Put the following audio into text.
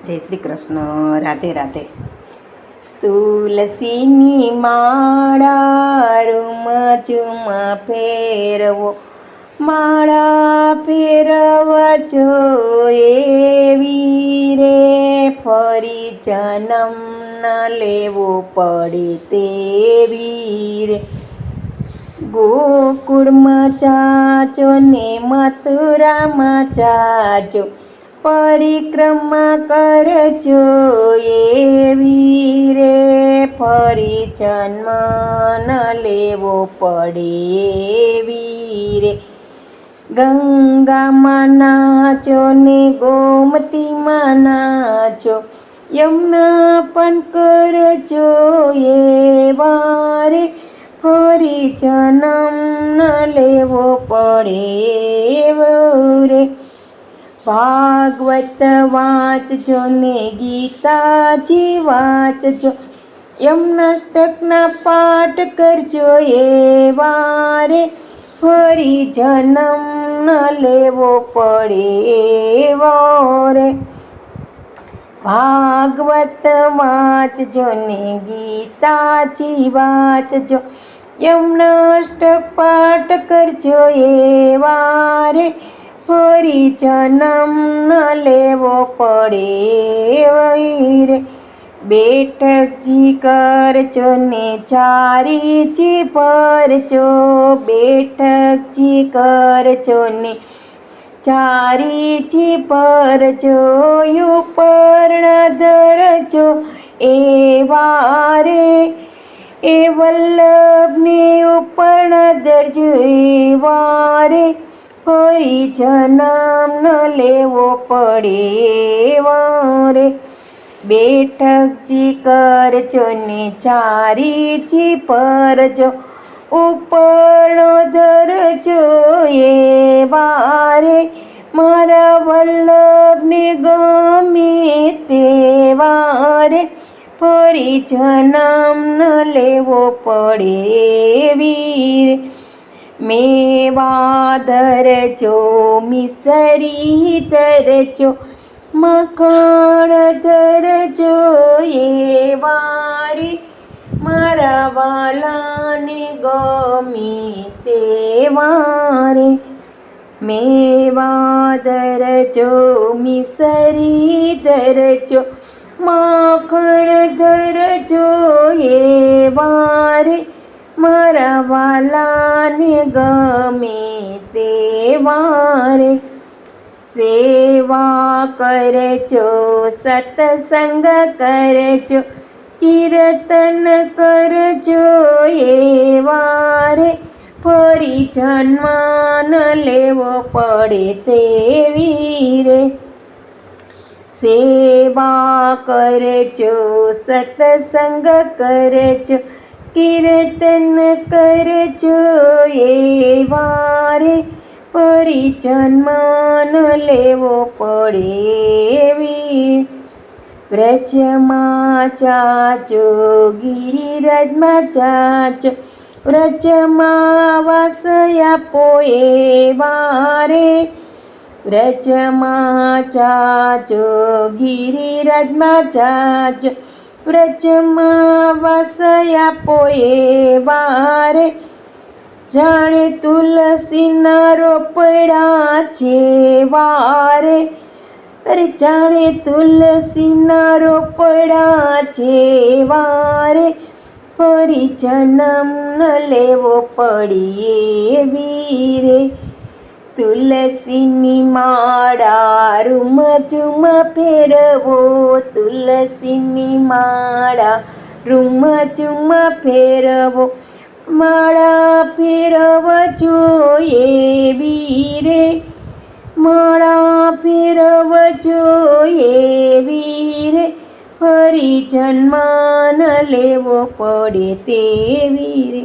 જય શ્રી કૃષ્ણ. રાધે રાધે. તુલસીની માળા રૂમ ચુમ ફેરવો, માળા ફેરવજો એવી રે, ફરી જન્મ ન લેવો પડે તેવી રે. ગોકુળમાં ચાચો ને મથુરામાં ચાચો, પરિક્રમા કરજો એવી રે, ફરી જન્મ ન લેવો પડે એવી રે. ગંગામાં નાચો ને ગોમતીમાં નાચો, યમુના પણ કરજો એવા રે, ફરી જન્મ ન લેવો પડે એવો રે. ભાગવત વાંચજો ને ગીતાજી વાંચજો, યમનાષ્ટકના પાઠ કરજો એવા રે, ફરી જન્મ ન લેવો પડે એવો રે. ભાગવત વાંચજો ને ગીતાજી વાંચજો, યમનાષ્ટક પાઠ કરજો એવા રે, ફરી જન્મ ન લેવો પડે રે. બેઠકજી કરજો ને ચારીજી ભરજો, બેઠકજી કરજો ને ચારીજી ભરજો, ઉપર્ણ ધરજો એવા રે, એ વલ્લભને ઉપર્ણ ધરજો એવા રે, ફરી જન્મ ન લેવો પડે એવા રે. બેઠકજી કરજો ને ચારીજી ભરજો, ઉપર્ણો ધરજો એવા રે, મારા વલ્લભને ગમે તેવા રે, ફરી જન્મ ન લેવો પડે એવી રે. મેવા ધરજો, મિસરી ધરજો, માખણ ધરજો એવા રે, મારા વાલાને ગમે તેવા રે. મેવા ધરજો, મિસરી ધરજો, માખણ ધરજો એવા રે, મારા વાલાને ગમે તેવા રે. સેવા કરજો, સત્સંગ કરજો, કીર્તન કરજો એવા રે, ફરી જન્મ ન લેવો પડે તેવી રે. સેવા કરજો, સત્સંગ કરજો, કીર્તન કરજો એવા રે, ફરી જન્મ ન લેવો પડે એવી. વ્રજમાં ચાચો, ગિરિરાજમાં ચાચો, વ્રજમાં વાસ આપો એવા રે, વ્રજમાં ચાચો, ગિરિરાજમાં ચાચો, વ્રજમાં વાસ આપો એવા રે, જાણે તુલસીના રોપડા છે વારે, અરે જાણે તુલસીના રોપડા છે વારે, ફરી જન્મ ન લેવો પડે એવી રે. તુલસીની માળા રૂમ ચુમ ફેરવો, તુલસીની માળા રૂમ ચુમ ફેરવો, માળા ફેરવજો એવી રે, માળા ફેરવજો એવી રે, ફરી જન્મ ન લેવો પડે તેવી રે.